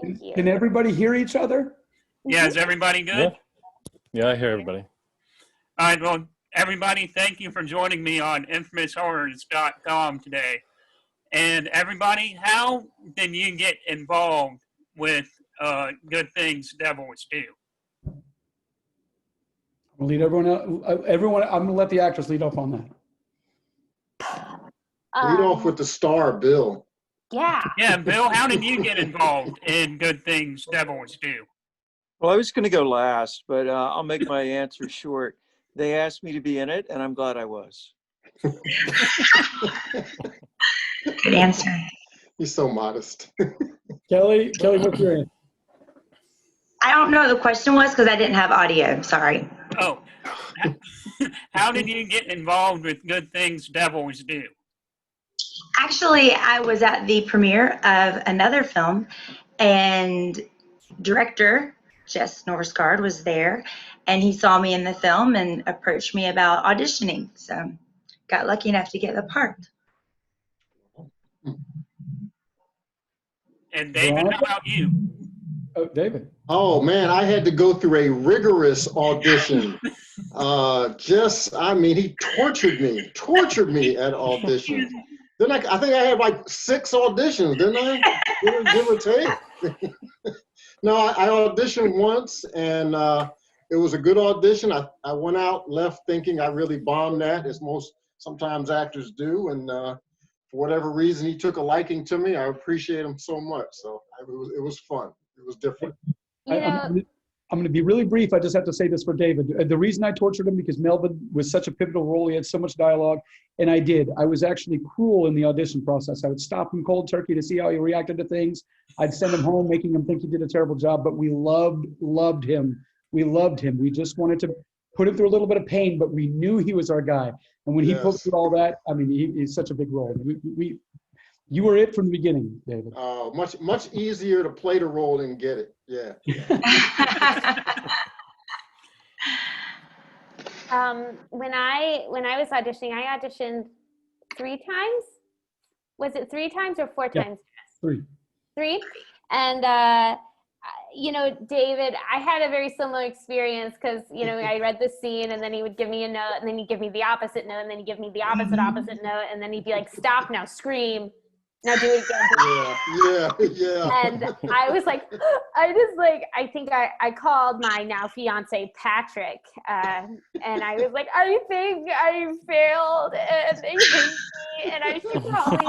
Thank you. Can everybody hear each other? Yeah, is everybody good? Yeah, I hear everybody. All right, well, everybody, thank you for joining me on infamoushorrors.com today. And everybody, how did you get involved with Good Things Devils Do? I'm gonna lead everyone. I'm gonna let the actress lead off on that. Lead off with the star, Bill. Yeah. Yeah, Bill, how did you get involved in Good Things Devils Do? Well, I was going to go last, but I'll make my answer short. They asked me to be in it, and I'm glad I was. Good answer. He's so modest. Kelly, what's your answer? I don't know what the question was because I didn't have audio. Sorry. Oh, how did you get involved with Good Things Devils Do? Actually, I was at the premiere of another film, and director Jess Norvisgaard was there, and he saw me in the film and approached me about auditioning. So, got lucky enough to get the part. And David, how about you? Oh, David. Oh man, I had to go through a rigorous audition. Jess, I mean, he tortured me at audition. Then I think I had like 6 auditions, didn't I? Give or take. No, I auditioned once, and it was a good audition. I went out, left thinking I really bombed that, as sometimes actors do, and for whatever reason, he took a liking to me. I appreciate him so much. So it was fun. It was different. I'm going to be really brief. I just have to say this for David. The reason I tortured him because Melvin was such a pivotal role. He had so much dialogue, and I did. I was actually cruel in the audition process. I would stop him cold turkey to see how he reacted to things. I'd send him home, making him think he did a terrible job. But we loved him. We loved him. We just wanted to put him through a little bit of pain, but we knew he was our guy. And when he put through all that, I mean, he's such a big role. You were it from the beginning, David. Much easier to play the role than get it. Yeah. When I was auditioning, I auditioned 3 times. Was it 3 times or 4 times? 3. 3. And David, I had a very similar experience because, I read the scene and then he would give me a note and then he'd give me the opposite note and then he'd give me the opposite note and then he'd be like, stop now, scream. Now do it again. Yeah. And I was like, I think I called my now fiance Patrick, and I was like, I think I failed, and they hate me, and I should probably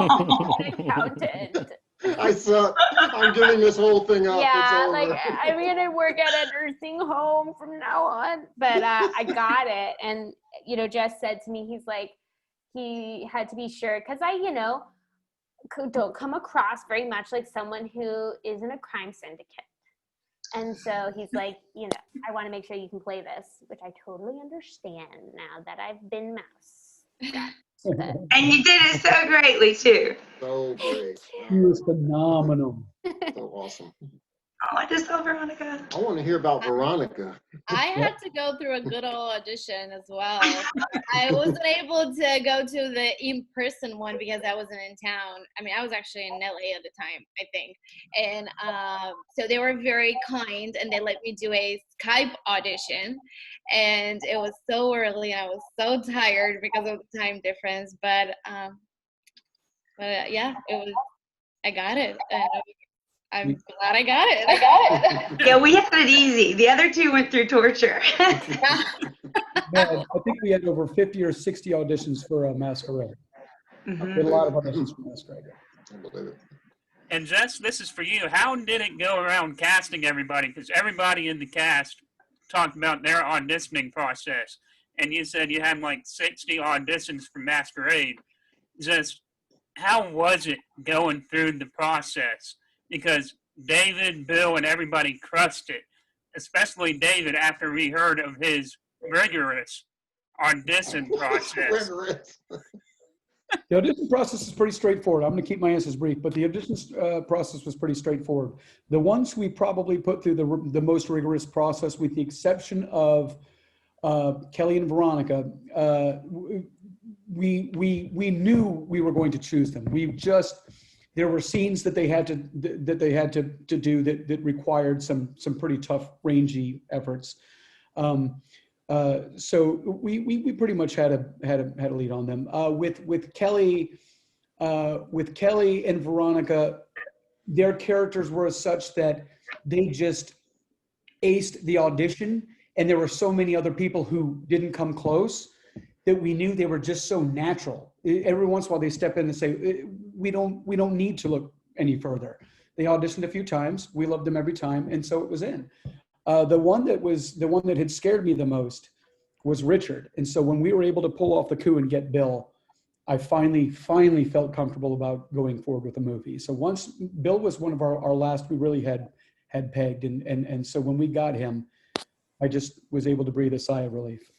be an accountant. I suck. I'm giving this whole thing up. Yeah, like I'm gonna work at a nursing home from now on. But I got it, and Jess said to me, he's like, he had to be sure because I, don't come across very much like someone who is in a crime syndicate. And so he's like, I want to make sure you can play this, which I totally understand now that I've been Mouse. And you did it so greatly too. So great. He was phenomenal. So awesome. Oh, I just saw Veronika. I want to hear about Veronika. I had to go through a good old audition as well. I wasn't able to go to the in-person one because I wasn't in town. I mean, I was actually in LA at the time, I think. And so they were very kind and they let me do a Skype audition. And it was so early and I was so tired because of the time difference. But yeah, I got it. I'm glad I got it. Yeah, we had it easy. The other 2 went through torture. Man, I think we had over 50 or 60 auditions for Masquerade. We had a lot of auditions for Masquerade. I believe it. And Jess, this is for you. How did it go around casting everybody? Because everybody in the cast talked about their auditioning process. And you said you had like 60 auditions for Masquerade. Just how was it going through the process? Because David, Bill, and everybody crushed it, especially David after we heard of his rigorous audition process. The audition process is pretty straightforward. I'm going to keep my answers brief, but the audition process was pretty straightforward. The ones we probably put through the most rigorous process, with the exception of Kelley and Veronika, we knew we were going to choose them. there were scenes that they had to do that required some pretty tough, rangy efforts. So we pretty much had a lead on them. With Kelley and Veronika, their characters were such that they just aced the audition, and there were so many other people who didn't come close that we knew they were just so natural. Every once in a while they step in and say, we don't need to look any further. They auditioned a few times. We loved them every time, and so it was in. The one that had scared me the most was Richard. And so when we were able to pull off the coup and get Bill, I finally felt comfortable about going forward with the movie. So once Bill was one of our last we really had pegged. And so when we got him, I just was able to breathe a sigh of relief.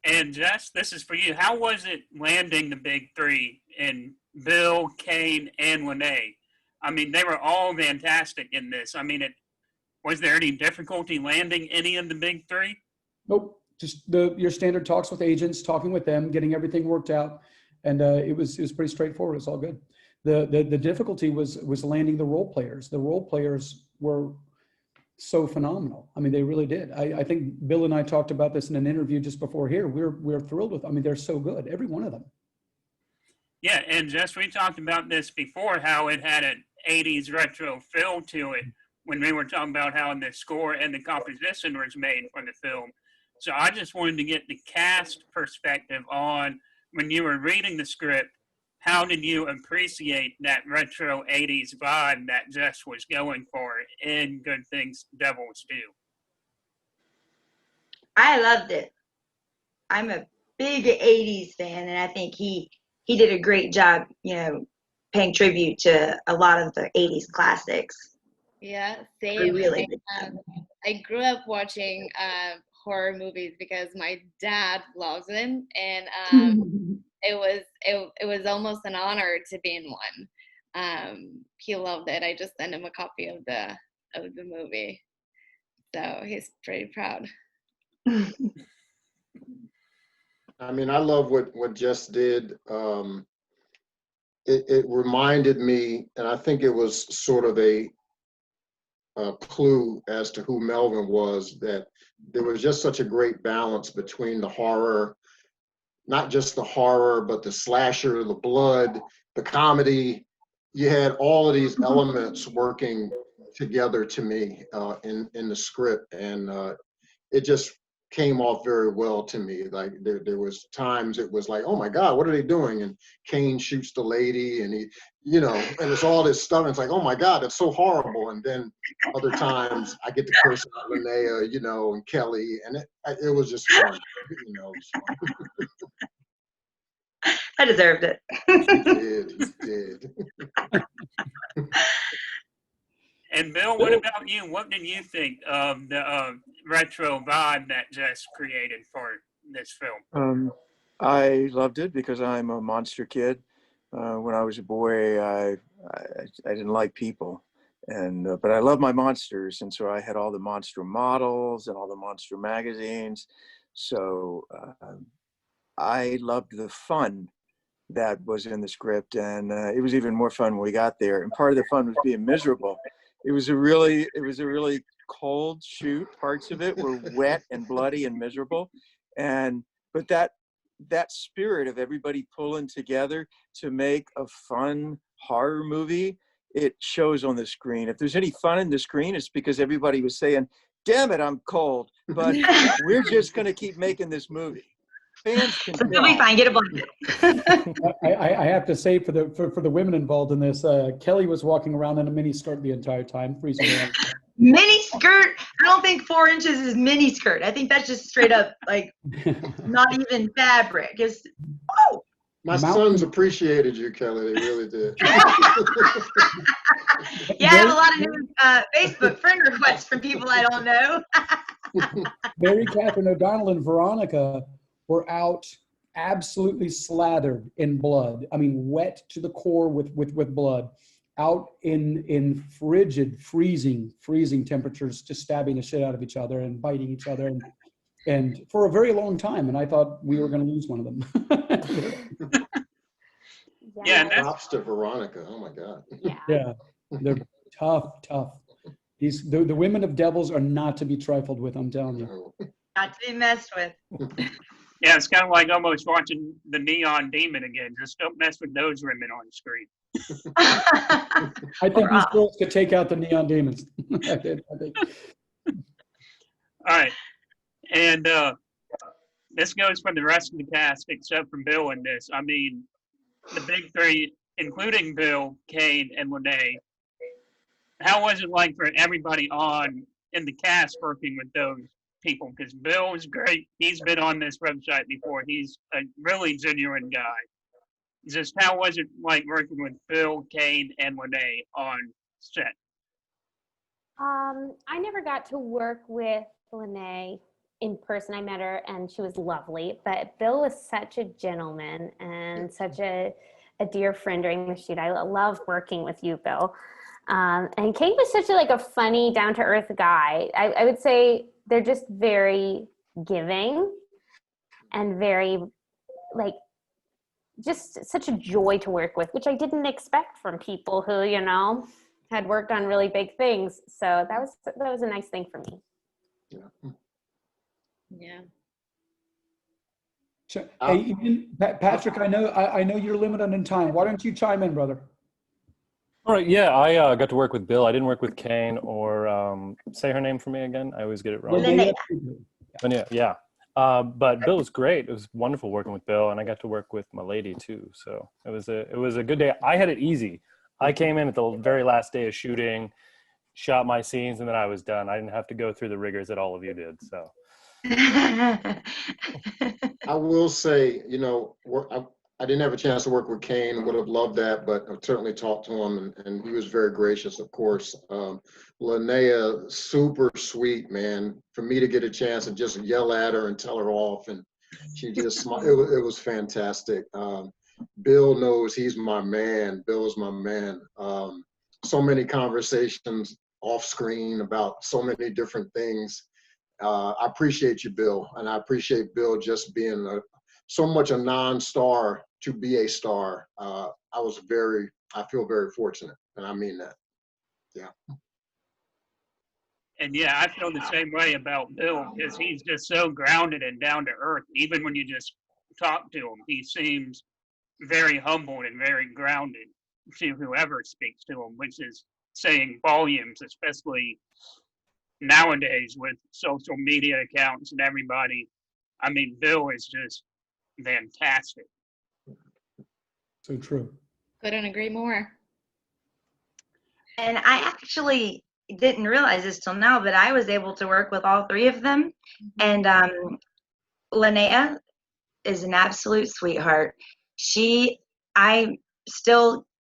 And Jess, this is for you. How was it landing the big three in Bill, Kane, and Lene? I mean, they were all fantastic in this. I mean, was there any difficulty landing any of the big three? Nope. Just your standard talks with agents, talking with them, getting everything worked out, and it was pretty straightforward. It's all good. The difficulty was landing the role players. The role players were so phenomenal. I mean, they really did. I think Bill and I talked about this in an interview just before here. We're thrilled with them. I mean, they're so good, every one of them. Yeah, and Jess, we talked about this before, how it had an 80s retro feel to it when we were talking about how the score and the composition was made for the film. So I just wanted to get the cast perspective on, when you were reading the script, how did you appreciate that retro 80s vibe that Jess was going for in Good Things Devils Do? I loved it. I'm a big 80s fan, and I think he did a great job, paying tribute to a lot of the 80s classics. Yeah, same. Really I grew up watching horror movies because my dad loves them, and it was almost an honor to be in one. He loved it. I just sent him a copy of the movie, so he's pretty proud. I mean, I love what Jess did. It reminded me, and I think it was sort of a clue as to who Melvin was, that there was just such a great balance between the horror, not just the horror, but the slasher, the blood, the comedy. You had all of these elements working together to me in the script, and it just came off very well to me. Like there was times it was like, oh my God, what are they doing? And Kane shoots the lady, and he, and it's all this stuff. And it's like, oh my God, that's so horrible. And then other times I get to curse out Linnea, and Kelley, and it was just fun. It was fun. I deserved it. He did. And Bill, what about you? What did you think of the retro vibe that Jess created for this film? I loved it because I'm a monster kid. When I was a boy, I didn't like people, but I love my monsters, and so I had all the monster models and all the monster magazines. So I loved the fun that was in the script, and it was even more fun when we got there. And part of the fun was being miserable. It was a really cold shoot. Parts of it were wet and bloody and miserable, but that spirit of everybody pulling together to make a fun horror movie, it shows on the screen. If there's any fun in the screen, it's because everybody was saying, "Damn it, I'm cold, but we're just going to keep making this movie." Fans can You'll be fine. Get a blanket. I have to say, for the women involved in this, Kelley was walking around in a mini skirt the entire time, freezing around. Mini skirt? I don't think 4 inches is mini skirt. I think that's just straight up, like, not even fabric. It's, oh! My sons appreciated you, Kelley. They really did. Yeah, I have a lot of new Facebook friend requests from people I don't know. Mary Katherine O'Donnell and Veronika were out absolutely slathered in blood. I mean, wet to the core with blood, out in frigid, freezing temperatures, just stabbing the shit out of each other and biting each other, and for a very long time. And I thought we were going to lose one of them. Yeah, and that's Props to Veronika. Oh my God. Yeah. Yeah, they're tough, tough. The women of devils are not to be trifled with, I'm telling you. Not to be messed with. yeah, it's kind of like almost watching the Neon Demon again. Just don't mess with those women on screen. I think these girls could take out the neon demons. I think. All right, and this goes for the rest of the cast except for Bill in this. I mean, the big three, including Bill, Kane, and Lene. How was it like for everybody on in the cast working with those people? Because Bill is great. He's been on this website before. He's a really genuine guy. Just how was it like working with Bill, Kane, and Lene on set? I never got to work with Lene in person. I met her and she was lovely, but Bill was such a gentleman and such a dear friend during the shoot. I love working with you, Bill. And Kane was such a funny, down-to-earth guy. I would say they're just very giving and very, just such a joy to work with, which I didn't expect from people who, had worked on really big things. So that was a nice thing for me. Yeah. So, hey, Patrick, I know you're limited in time. Why don't you chime in, brother? All right, yeah, I got to work with Bill. I didn't work with Kane or say her name for me again. I always get it wrong. Linnea. Yeah. But Bill was great. It was wonderful working with Bill, and I got to work with my lady too. So it was a good day. I had it easy. I came in at the very last day of shooting, shot my scenes, and then I was done. I didn't have to go through the rigors that all of you did. So I will say, I didn't have a chance to work with Kane. Would have loved that, but I certainly talked to him, and he was very gracious, of course. Linnea, super sweet, man. For me to get a chance to just yell at her and tell her off, and she just smiled. It was fantastic. Bill knows he's my man. Bill is my man. So many conversations off screen about so many different things. I appreciate you, Bill, and I appreciate Bill just being so much a non-star to be a star. I feel very fortunate, and I mean that. Yeah. And yeah, I feel the same way about Bill because he's just so grounded and down to earth. Even when you just talk to him, he seems very humble and very grounded to whoever speaks to him, which is saying volumes, especially nowadays with social media accounts and everybody. I mean, Bill is just fantastic. So true. Couldn't agree more. And I actually didn't realize this till now, but I was able to work with all three of them. And Linnea is an absolute sweetheart.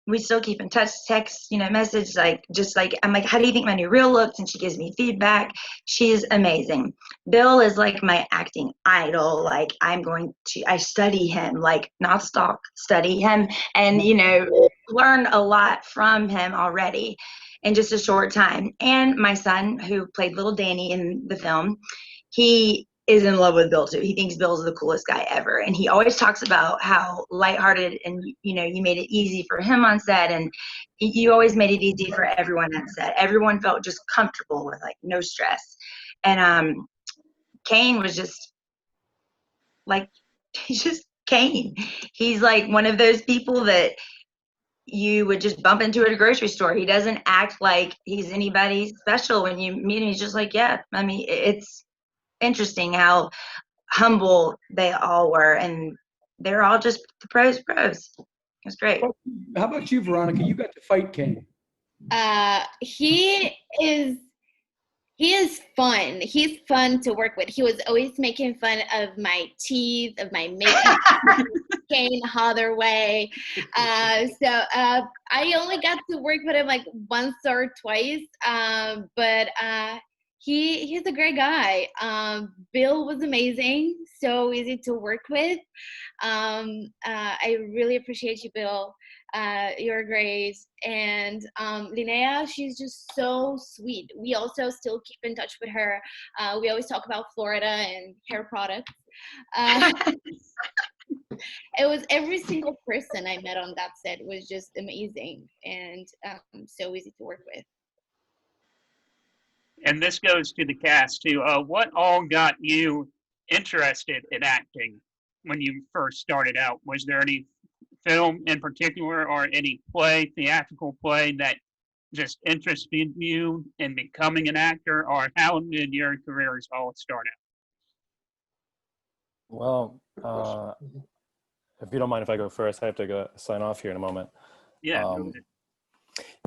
We still keep in touch, text, message, I'm like, how do you think my new reel looks? And she gives me feedback. She's amazing. Bill is like my acting idol. Like I study him, not stalk, study him and, learn a lot from him already in just a short time. And my son, who played little Danny in the film, he is in love with Bill too. He thinks Bill's the coolest guy ever. And he always talks about how lighthearted and, you made it easy for him on set. And you always made it easy for everyone on set. Everyone felt just comfortable with no stress. And Kane was just he's just Kane. He's one of those people that you would just bump into at a grocery store. He doesn't act like he's anybody special when you meet him. He's just yeah. I mean, it's interesting how humble they all were, and they're all just the pros. It's great. How about you, Veronika? You got to fight Kane. He is fun. He's fun to work with. He was always making fun of my teeth, of my makeup, Kane Hathaway. So I only got to work with him once or twice, but he's a great guy. Bill was amazing, so easy to work with. I really appreciate you, Bill. You're great. And Linnea, she's just so sweet. We also still keep in touch with her. We always talk about Florida and hair products. It was every single person I met on that set was just amazing and so easy to work with. And this goes to the cast too. What all got you interested in acting when you first started out? Was there any film in particular or any play, theatrical play, that just interested you in becoming an actor, or how did your careers all start out? Well, if you don't mind if I go first, I have to go sign off here in a moment. Yeah. Go ahead.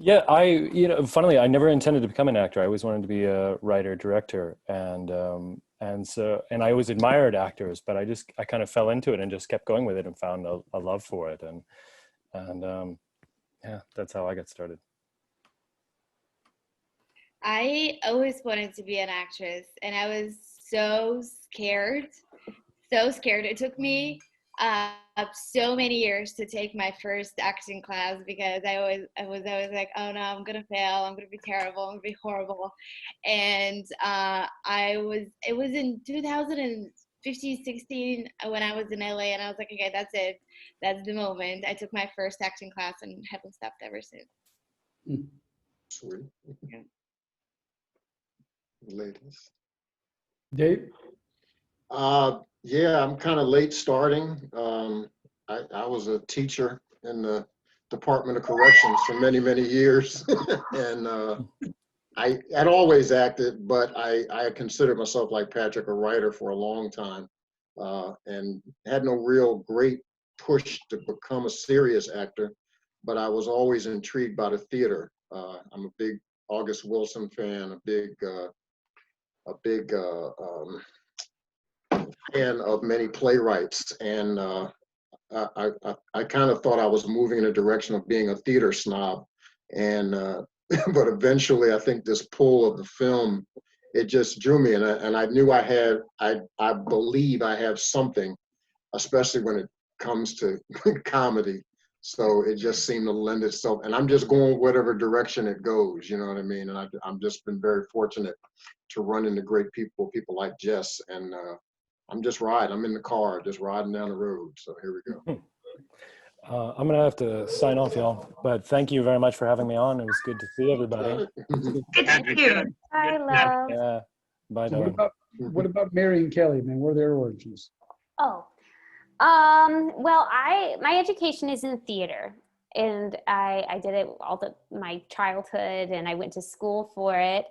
Yeah, funnily, I never intended to become an actor. I always wanted to be a writer, director, and I always admired actors, but I kind of fell into it and just kept going with it and found a love for it, and yeah, that's how I got started. I always wanted to be an actress, and I was so scared. It took me so many years to take my first acting class because I was always like, oh no, I'm gonna fail, I'm gonna be terrible, I'm gonna be horrible. And it was in 2015, 16 when I was in LA, and I was like, okay, that's it, that's the moment. I took my first acting class and haven't stopped ever since. Sweet. Yeah. Ladies. Dave? Yeah, I'm kind of late starting. I was a teacher in the Department of Corrections for many, many years. And I'd always acted, but I considered myself, like Patrick, a writer for a long time, and had no real great push to become a serious actor, but I was always intrigued by the theater. I'm a big August Wilson fan, a big fan of many playwrights, and I kind of thought I was moving in a direction of being a theater snob, and but eventually I think this pull of the film, it just drew me, and I knew I believe I have something, especially when it comes to comedy. So it just seemed to lend itself, and I'm just going whatever direction it goes, you know what I mean? And I'm just been very fortunate to run into great people like Jess, and I'm just riding. I'm in the car, just riding down the road. So here we go. I'm going to have to sign off, y'all. But thank you very much for having me on. It was good to see everybody. Good to see you. I love. Yeah. Bye, So Dylan. what about Mary and Kelley, man? What are their origins? Oh, well, my education is in theater, and I did it my childhood, and I went to school for it.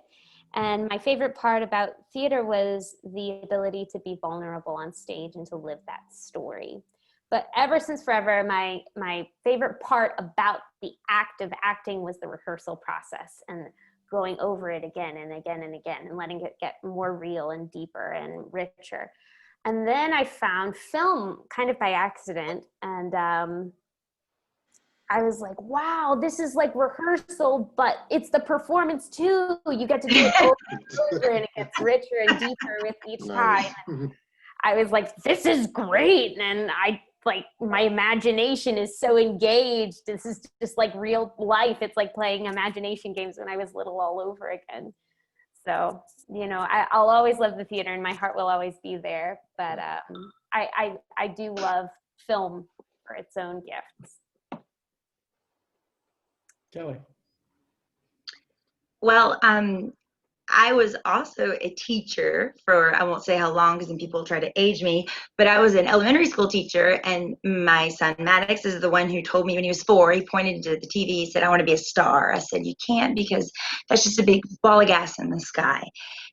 And my favorite part about theater was the ability to be vulnerable on stage and to live that story. But ever since forever, my favorite part about the act of acting was the rehearsal process and going over it again and again and again and letting it get more real and deeper and richer. And then I found film kind of by accident, and I was like, wow, this is like rehearsal, but it's the performance too. You get to do it over and over, and it gets richer and deeper with each time. And I was like, this is great. And my imagination is so engaged. This is just like real life. It's like playing imagination games when I was little all over again. So, I'll always love the theater, and my heart will always be there. But I do love film for its own gifts. Kelley? Well, I was also a teacher for, I won't say how long because then people try to age me, but I was an elementary school teacher, and my son Maddox is the one who told me when he was 4, he pointed to the TV, he said, I want to be a star. I said, you can't, because that's just a big ball of gas in the sky.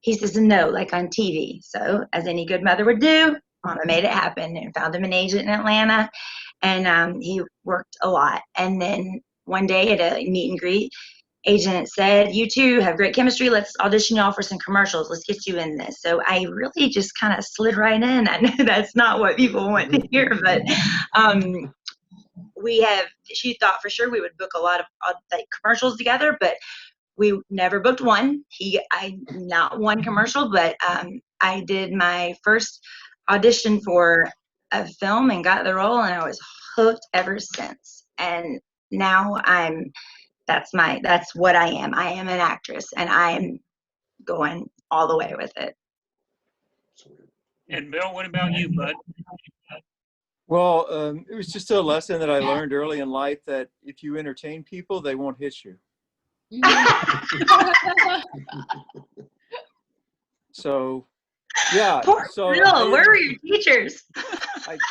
He says, no, like on TV. So as any good mother would do, Mama made it happen and found him an agent in Atlanta, and he worked a lot. And then one day at a meet and greet, agent said, you two have great chemistry. Let's audition y'all for some commercials. Let's get you in this. So I really just kind of slid right in. I know that's not what people want to hear, but she thought for sure we would book a lot of commercials together, but we never booked one. Not one commercial, but I did my first audition for a film and got the role, and I was hooked ever since. And now that's what I am. I am an actress, and I am going all the way with it. And Bill, what about you, bud? Well, it was just a lesson that I learned early in life that if you entertain people, they won't hit you. So, yeah. Poor So Bill, where were your teachers?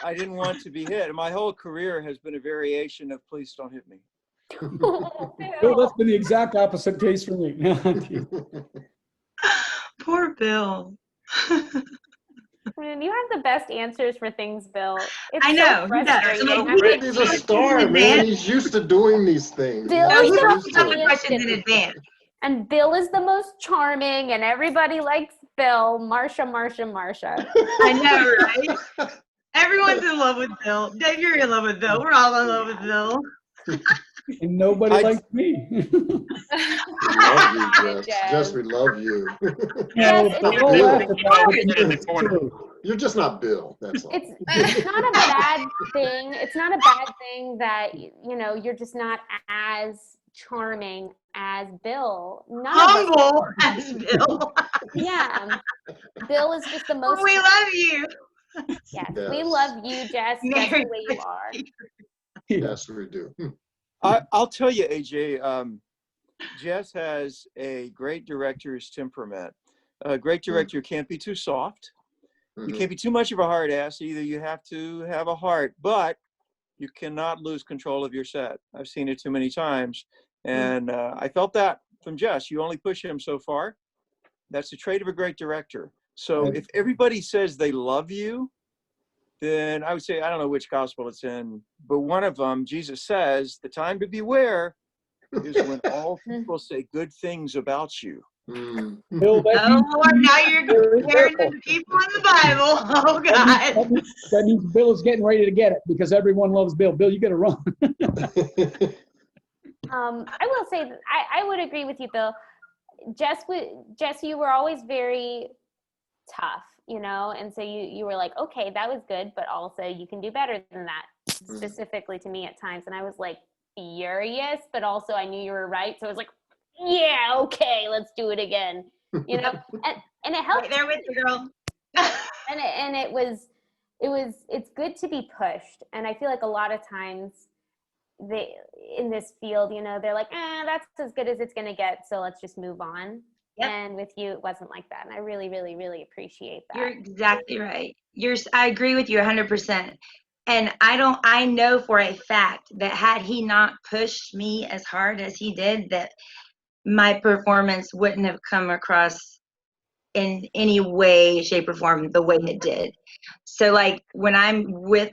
I didn't want to be hit. My whole career has been a variation of "Please don't hit me." Bill, that's been the exact opposite case for me. Poor Bill. Man, you have the best answers for things, Bill. It's I know, so he does. frustrating. Like, He's a star, man. He's used to doing these things. Bill No, is he the wants to most know the questions in advance. And Bill is the most charming, and everybody likes Bill. Marsha. I know, right? Everyone's in love with Bill. Dave, you're in love with Bill. We're all in love with Bill. And nobody likes me. We love you, Jess. Jess, we love you. No, Yes, but it's don't true. laugh at that. In the It's corner. true. You're just not Bill. That's all. It's not a bad thing. It's not a bad thing that, you know, you're just not as charming as Bill. None of us Humble as Bill. Yeah. Bill is just the most. We love you. Yes, Yes. we love you, Jess, just the way you are. Yes, we do. I'll tell you, AJ, Jess has a great director's temperament. A great director can't be too soft. You can't be too much of a hard ass. Either you have to have a heart, but you cannot lose control of your set. I've seen it too many times. And I felt that from Jess. You only push him so far. That's the trait of a great director. So if everybody says they love you, then I would say, I don't know which gospel it's in, but one of them, Jesus says, the time to beware is when all people say good things about you. Bill, Oh, Lord, now you're comparing the people in the Bible. Oh, God. that means Bill is getting ready to get it because everyone loves Bill. Bill, you got to run. I will say that I would agree with you, Bill. Jess, you were always very tough, you know, and so you were like, okay, that was good, but also you can do better than that, specifically to me at times. And I was like furious, but also I knew you were right. So I was like, yeah, okay, let's do it again, you know, and it helped. Right there with you, girl. It's good to be pushed. And I feel like a lot of times in this field, you know, they're like, that's as good as it's going to get. So let's just move on. Yep. And with you, it wasn't like that. And I really, really, really appreciate that. You're exactly right. I agree with you 100%. And I know for a fact that had he not pushed me as hard as he did, that my performance wouldn't have come across in any way, shape, or form the way it did. So like when I'm I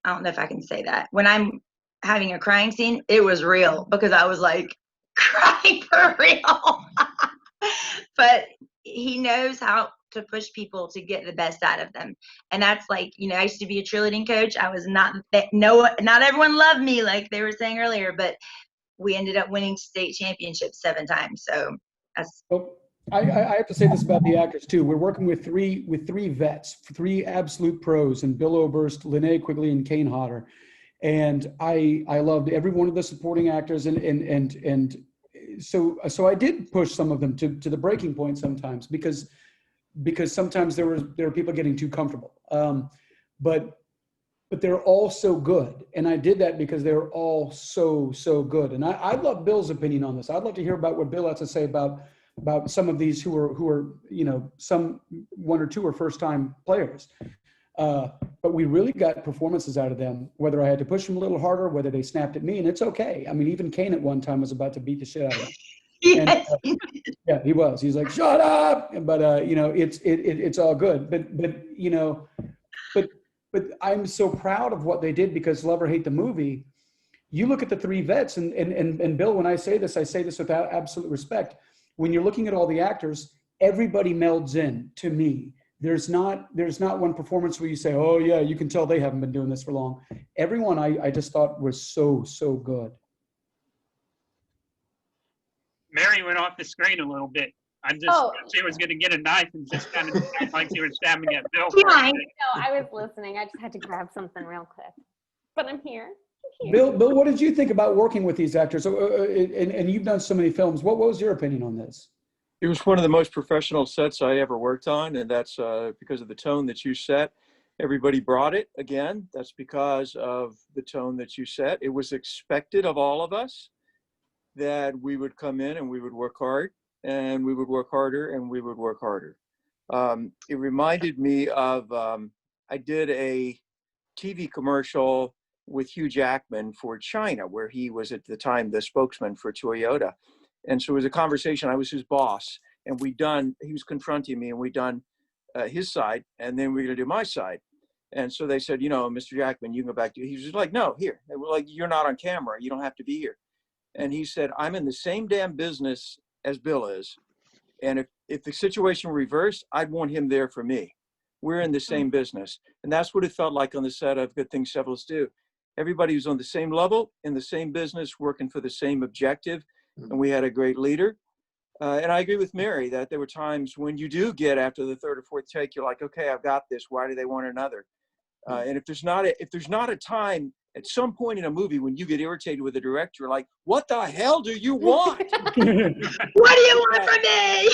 don't know if I can say that, when I'm having a crying scene, it was real because I was like crying for real. But he knows how to push people to get the best out of them. And that's like, you know, I used to be a cheerleading coach. I was not everyone loved me like they were saying earlier, but we ended up winning state championships 7 times. So that's. Well, I have to say this about the actors too. We're working with three vets, 3 absolute pros, and Bill Oberst, Linnea Quigley, and Kane Hodder. And I loved every one of the supporting actors, and so I did push some of them to the breaking point sometimes because sometimes there were people getting too comfortable. But they're all so good, and I did that because they're all so good. And I'd love Bill's opinion on this. I'd love to hear about what Bill has to say about some of these who are you know, some 1 or 2 are first time players. But we really got performances out of them, whether I had to push them a little harder, whether they snapped at me, and it's okay. I mean, even Kane at one time was about to beat the shit out of him. Yes. And, yeah, he was. He's like, shut up. But you know, it's all good. But you know, but I'm so proud of what they did because Love or Hate the movie. You look at the 3 vets, and Bill, when I say this with absolute respect. When you're looking at all the actors, everybody melds in to me. There's not one performance where you say, oh yeah, you can tell they haven't been doing this for long. Everyone I just thought was so good. Mary went off the screen a little bit. She was going to get a knife and just kind of act like she was stabbing at Bill. No, I was listening. I just had to grab something real quick. But I'm here. Bill, what did you think about working with these actors? And you've done so many films. What was your opinion on this? It was one of the most professional sets I ever worked on, and that's because of the tone that you set. Everybody brought it. Again, that's because of the tone that you set. It was expected of all of us that we would come in and we would work hard, and we would work harder, and we would work harder. It reminded me of, I did a TV commercial with Hugh Jackman for China, where he was at the time the spokesman for Toyota. And so it was a conversation. I was his boss, and he was confronting me, and we'd done his side, and then we were going to do my side. And so they said, Mr. Jackman, you can go back to, he was just like, no, here. They were like, you're not on camera. You don't have to be here. And he said, I'm in the same damn business as Bill is. And if the situation were reversed, I'd want him there for me. We're in the same business. And that's what it felt like on the set of Good Things Devils Do. Everybody was on the same level, in the same business, working for the same objective. And we had a great leader. And I agree with Mary that there were times when you do get after the third or fourth take, you're like, okay, I've got this. Why do they want another? And if there's not a time at some point in a movie when you get irritated with the director, like, what the hell do you want? What do you want from me?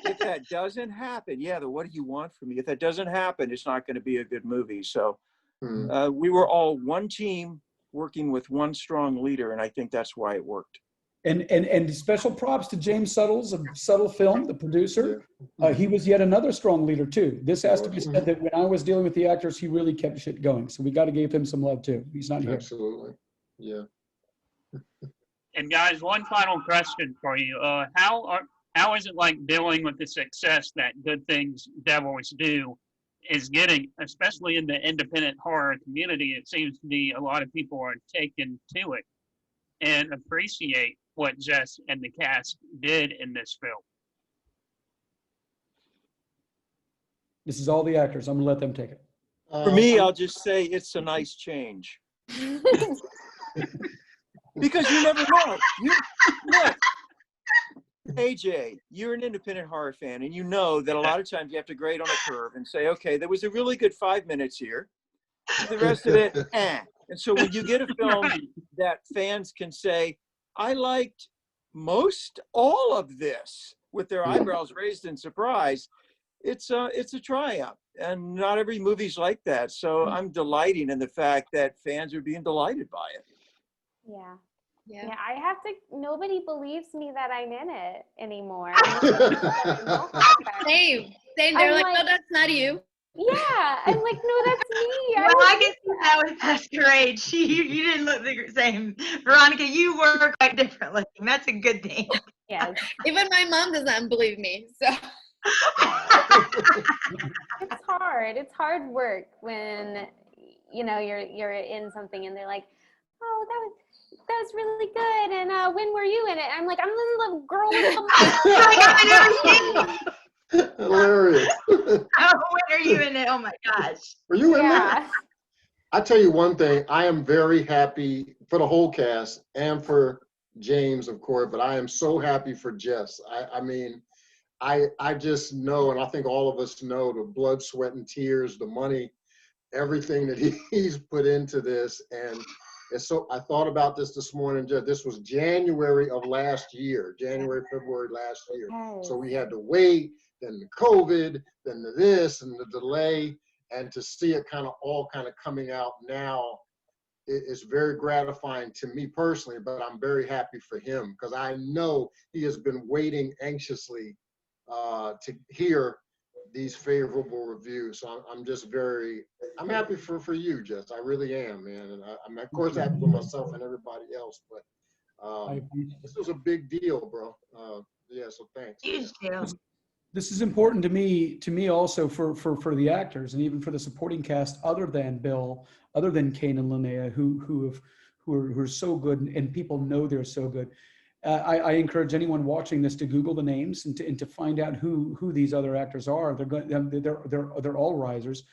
If that doesn't happen, what do you want from me? If that doesn't happen, it's not going to be a good movie. So we were all one team working with one strong leader, and I think that's why it worked. And special props to James Suttles of Subtle Film, the producer. He was yet another strong leader too. This has to be said that when I was dealing with the actors, he really kept shit going. So we got to give him some love too. He's not here. Absolutely. Yeah. And guys, one final question for you. How is it like dealing with the success that Good Things Devils Do is getting, especially in the independent horror community? It seems to be a lot of people are taken to it and appreciate what Jess and the cast did in this film. This is all the actors. I'm gonna let them take it. For me, I'll just say it's a nice change. Because you never know. Look, AJ, you're an independent horror fan, and you know that a lot of times you have to grade on a curve and say, okay, there was a really good 5 minutes here. The rest of it, eh. And so when you get a film that fans can say, I liked most all of this, with their eyebrows raised in surprise, it's a triumph. And not every movie's like that. So I'm delighting in the fact that fans are being delighted by it. Yeah, I have to, nobody believes me that I'm in it anymore. Same. They're like, no, that's not you. Yeah, I'm like, no, that's me. Well, I guess that was past your age. You didn't look the same. Veronika, you were quite different looking. That's a good thing. Yes. Even my mom doesn't believe me. So It's hard. It's hard work when you're in something and they're like, oh, that was really good. And when were you in it? I'm like, I'm the little girl with the Hilarious. Oh, when are you in it? Oh my gosh. Were you in there? I tell you one thing, I am very happy for the whole cast and for James, of course, but I am so happy for Jess. I mean, I just know, and I think all of us know, the blood, sweat, and tears, the money, everything that he's put into this. And so I thought about this morning. This was January of last year, February last year. So we had to wait, then the COVID, then the this and the delay, and to see it all coming out now, it's very gratifying to me personally, but I'm very happy for him because I know he has been waiting anxiously to hear these favorable reviews. So I'm happy for you, Jess. I really am, man. And I'm of course happy for myself and everybody else, but this was a big deal, bro. So thanks. Huge deal. This is important to me also for the actors and even for the supporting cast, other than Bill, other than Kane and Linnea, who are so good and people know they're so good. I encourage anyone watching this to Google the names and to find out who these other actors are. They're all risers.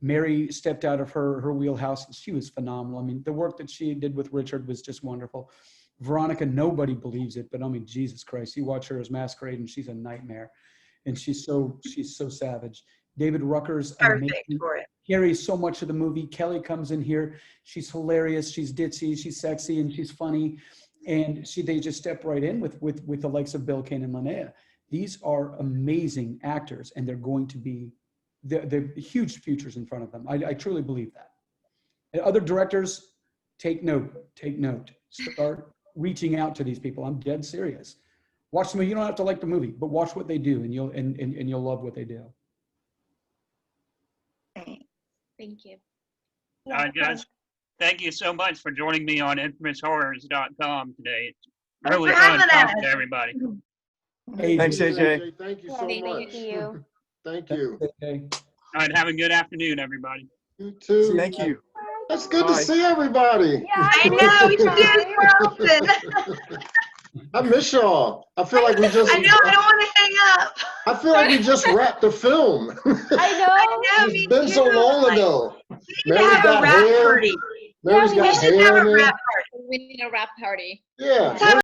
Mary stepped out of her wheelhouse and she was phenomenal. I mean, the work that she did with Richard was just wonderful. Veronika, nobody believes it, but I mean, Jesus Christ, you watch her as Masquerade and she's a nightmare. And she's so savage. David Rucker's amazing. Carries so much of the movie. Kelley comes in here. She's hilarious. She's ditzy. She's sexy, and she's funny. And they just step right in with the likes of Bill, Kane, and Linnea. These are amazing actors, and they're going to be the huge futures in front of them. I truly believe that. And other directors, take note. Start reaching out to these people. I'm dead serious. Watch them. You don't have to like the movie, but watch what they do, and you'll love what they do. Thank you. All right, guys. Thank you so much for joining me on infamoushorrors.com today. It's really fun talking to everybody. Thanks, AJ. Thank you so Thank much. you. Thank you. Okay. All right, have a good afternoon, everybody. You too. Thank you. It's good Bye. to see everybody. Yeah, I know, we should do this more often. I miss y'all. I feel like we just. I know, I don't want to hang up. I feel like we just wrapped the film. I know. I know, It's been so long ago. We need to have a rap party. Mary's we got We should have hair a in rap there. party. We need a rap party. Yeah. Let's have